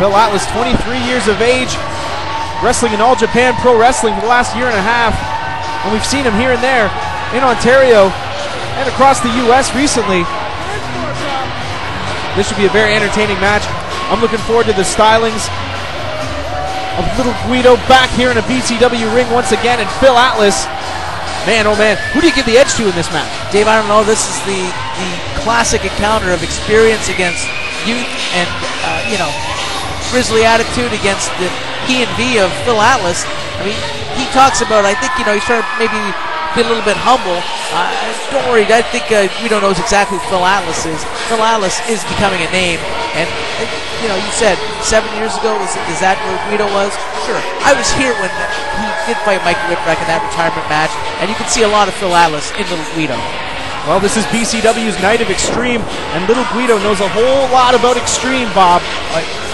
Phil Atlas, 23 years of age, wrestling in All Japan Pro Wrestling for the last year and a half. And we've seen him here and there in Ontario and across the U.S. recently. This should be a very entertaining match. I'm looking forward to the stylings of Little Guido back here in a BCW ring once again, and Phil Atlas. Man, oh man, who do you give the edge to in this match? Dave, I don't know. This is the classic encounter of experience against youth and, grizzly attitude against the P&V of Phil Atlas. I mean, he talks about, I think, he's trying to maybe be a little bit humble. Don't worry, I think Guido knows exactly who Phil Atlas is. Phil Atlas is becoming a name, and you said 7 years ago, is that where Guido was? Sure. I was here when he did fight Mike Whipwreck in that retirement match, and you can see a lot of Phil Atlas in Little Guido. Well, this is BCW's Night of Extreme, and Little Guido knows a whole lot about Extreme, Bob.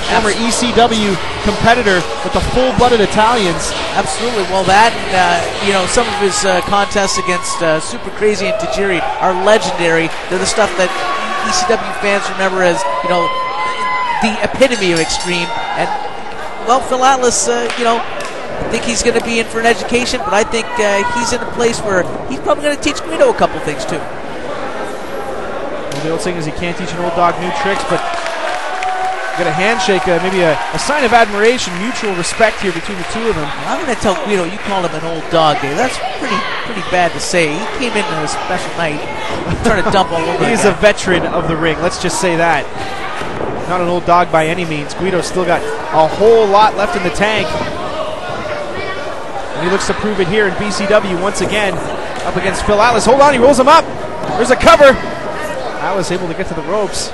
Former ECW competitor with the full-blooded Italians. Absolutely. Well, that and, some of his contests against Super Crazy and Tajiri are legendary. They're the stuff that ECW fans remember as, the epitome of Extreme. And, well, Phil Atlas, I think he's going to be in for an education, but I think he's in a place where he's probably going to teach Guido a couple things, too. Well, the old saying is you can't teach an old dog new tricks, but got a handshake, maybe a sign of admiration, mutual respect here between the two of them. Well, I'm going to tell Guido you called him an old dog, Dave. That's pretty bad to say. He came in on a special night, trying to dump all over. He's a veteran of the ring, let's just say that. Not an old dog by any means. Guido's still got a whole lot left in the tank. And he looks to prove it here in BCW once again. Up against Phil Atlas. Hold on, he rolls him up. There's a cover. Atlas able to get to the ropes.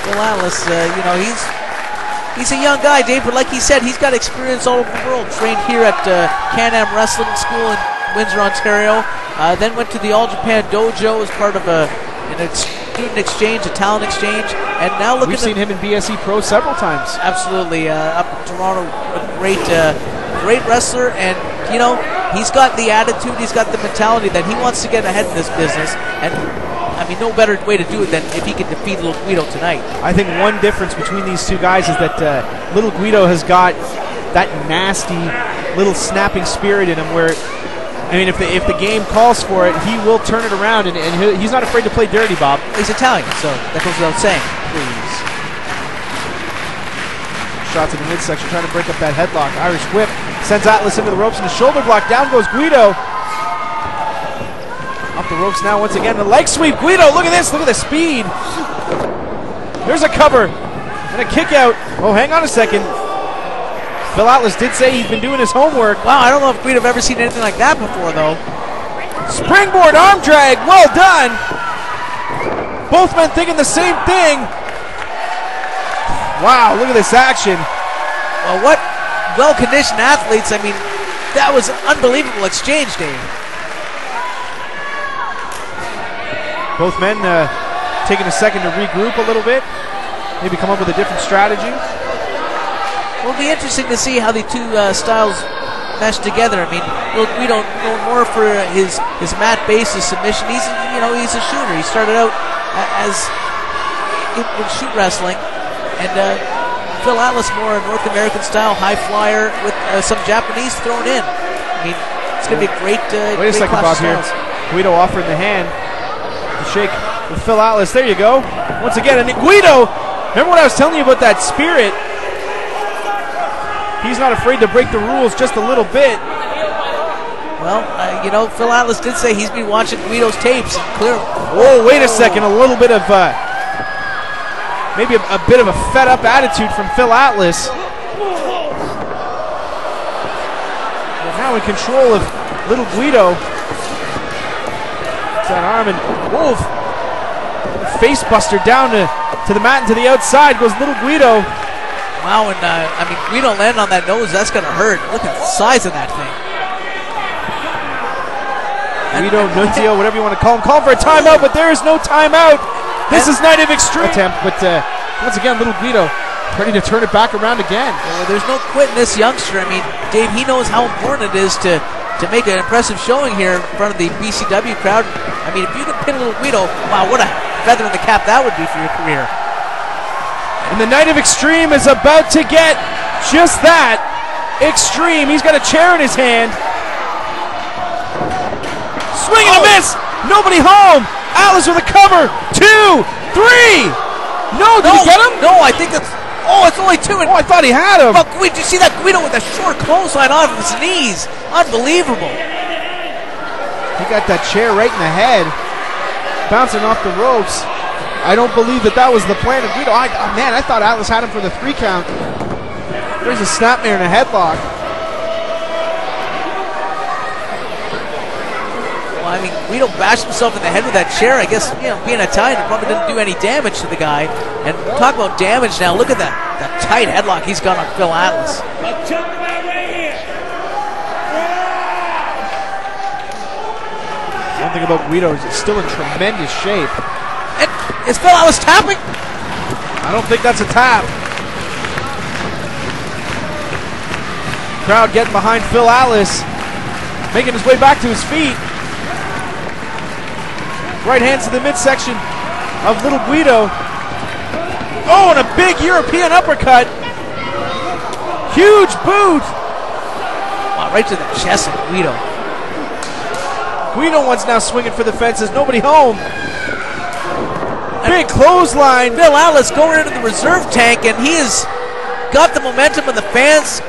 Phil Atlas, he's a young guy, Dave, but like he said, he's got experience all over the world. Trained here at Can-Am Wrestling School in Windsor, Ontario. Then went to the All Japan Dojo as part of a student exchange, a talent exchange, and now look. We've seen him in BSE Pro several times. Absolutely, up in Toronto, a great wrestler, and he's got the attitude, he's got the mentality that he wants to get ahead in this business, and I mean, no better way to do it than if he can defeat Little Guido tonight. I think one difference between these two guys is that Little Guido has got that nasty little snapping spirit in him where, I mean, if the game calls for it, he will turn it around, and he's not afraid to play dirty, Bob. He's Italian, so that goes without saying. Please. Shots in the midsection, trying to break up that headlock. Irish whip, sends Atlas into the ropes, and the shoulder block. Down goes Guido. Up the ropes now once again. The leg sweep. Guido, look at this. Look at the speed. There's a cover. And a kick out. Oh, hang on a second. Phil Atlas did say he's been doing his homework. Wow, I don't know if Guido have ever seen anything like that before, though. Springboard arm drag. Well done. Both men thinking the same thing. Wow, look at this action. Well, what well-conditioned athletes. I mean, that was an unbelievable exchange, Dave. Both men taking a second to regroup a little bit, maybe come up with a different strategy. Well, it'll be interesting to see how the two styles mesh together. I mean, we don't know more for his mat-based submission. He's a shooter. He started out as in shoot wrestling, and Phil Atlas more a North American style high flyer with some Japanese thrown in. I mean, it's going to be a great. Wait a second, Bob. Here, Guido offering the hand. Shake with Phil Atlas. There you go. Once again, and Guido, remember what I was telling you about that spirit? He's not afraid to break the rules just a little bit. Well, Phil Atlas did say he's been watching Guido's tapes. And clear. Oh, wait a second. A little bit of, maybe a bit of a fed-up attitude from Phil Atlas. Well, now in control of Little Guido. That arm, and Wolf face buster down to the mat and to the outside goes Little Guido. Wow, and I mean, Guido landing on that nose, that's going to hurt. Look at the size of that thing. Guido, Nunzio, whatever you want to call him, calling for a timeout, but there is no timeout. This is Night of Extreme attempt, but once again, Little Guido ready to turn it back around again. Well, there's no quitting this youngster. I mean, Dave, he knows how important it is to make an impressive showing here in front of the BCW crowd. I mean, if you can pin Little Guido, wow, what a feather in the cap that would be for your career. And the Night of Extreme is about to get just that. Extreme. He's got a chair in his hand. Swing and a miss. Nobody home. Atlas with a cover. 2, 3. No, did he get him? No, I think that's... Oh, it's only 2. Oh, I thought he had him. But did you see that Guido with a short clothesline off his knees? Unbelievable. He got that chair right in the head. Bouncing off the ropes. I don't believe that was the plan of Guido. Man, I thought Atlas had him for the 3 count. There's a snapmare and a headlock. Well, I mean, Guido bashed himself in the head with that chair. I guess, you know, being Italian, it probably didn't do any damage to the guy. And talk about damage now. Look at that tight headlock he's got on Phil Atlas. One thing about Guido is he's still in tremendous shape. And is Phil Atlas tapping? I don't think that's a tap. Crowd getting behind Phil Atlas, making his way back to his feet. Right hands to the midsection of little Guido. Oh, and a big European uppercut. Huge boot. Wow, right to the chest of Guido. Guido one's now swinging for the fences. Nobody home. Big clothesline. Phil Atlas going into the reserve tank, and he has got the momentum of the fans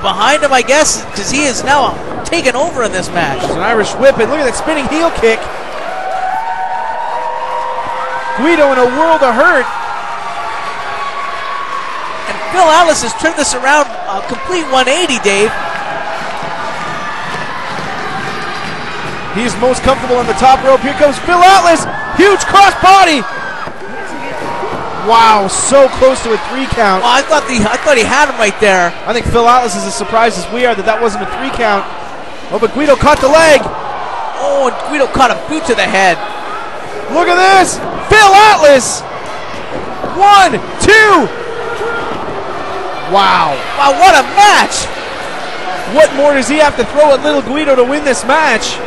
behind him, I guess, because he is now taken over in this match. There's an Irish whip, and look at that spinning heel kick. Guido in a world of hurt. And Phil Atlas has turned this around a complete 180, Dave. He's most comfortable on the top rope. Here comes Phil Atlas. Huge cross body. Wow, so close to a 3 count. Well, I thought he had him right there. I think Phil Atlas is as surprised as we are that wasn't a 3 count. Oh, but Guido caught the leg. Oh, and Guido caught a boot to the head. Look at this. Phil Atlas. 1, 2. Wow. Wow, what a match. What more does he have to throw at little Guido to win this match?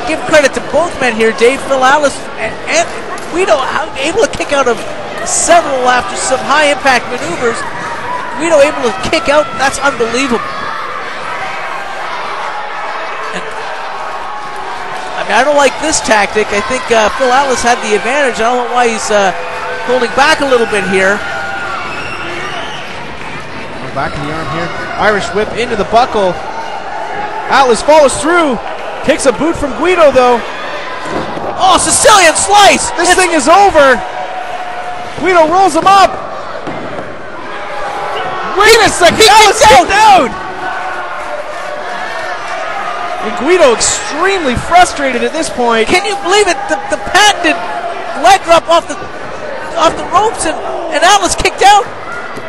Give credit to both men here, Dave. Phil Atlas and Guido able to kick out of several after some high-impact maneuvers. Guido able to kick out. That's unbelievable. And, I mean, I don't like this tactic. I think Phil Atlas had the advantage. I don't know why he's holding back a little bit here. Back of the arm here. Irish whip into the buckle. Atlas follows through. Takes a boot from Guido, though. Oh, Sicilian slice! This thing is over. Guido rolls him up. Wait a second. Atlas kicked out. And Guido extremely frustrated at this point. Can you believe it? The patented leg drop off the ropes, and Atlas kicked out.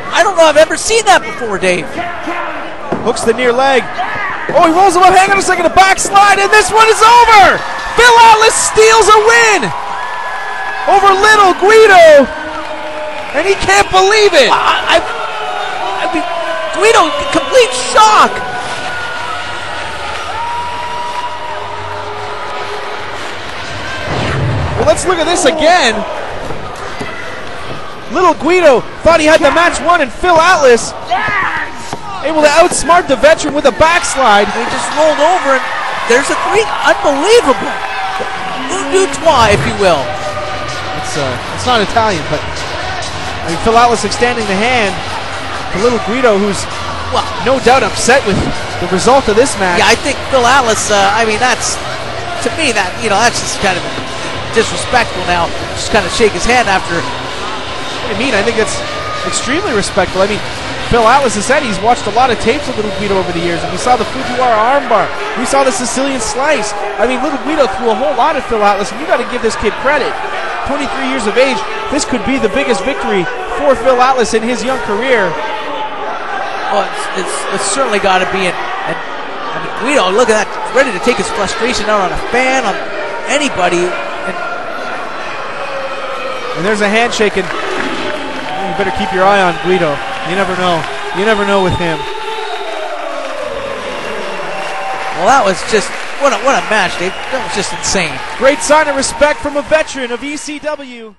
I don't know I've ever seen that before, Dave. Hooks the near leg. Oh, he rolls him up. Hang on a second. A backslide, and this one is over. Phil Atlas steals a win over little Guido, and he can't believe it. I mean, Guido, complete shock. Well, let's look at this again. Little Guido thought he had the match won, and Phil Atlas able to outsmart the veteran with a backslide. He just rolled over, and there's a 3. Unbelievable. Un deux trois, if you will. It's not Italian, but I mean, Phil Atlas extending the hand to little Guido, who's no doubt upset with the result of this match. Yeah, I think Phil Atlas. I mean, that's to me that's just kind of disrespectful now. Just kind of shake his hand after. What do you mean? I think that's extremely respectful. I mean, Phil Atlas has said he's watched a lot of tapes of little Guido over the years, and we saw the Fujiwara armbar. We saw the Sicilian slice. I mean, little Guido threw a whole lot at Phil Atlas, and you got to give this kid credit. 23 years of age, this could be the biggest victory for Phil Atlas in his young career. Well, it's certainly got to be. And I mean, Guido, look at that, ready to take his frustration out on a fan, on anybody. And there's a handshake, and you better keep your eye on Guido. You never know. You never know with him. Well, that was just, what a match, Dave. That was just insane. Great sign of respect from a veteran of ECW.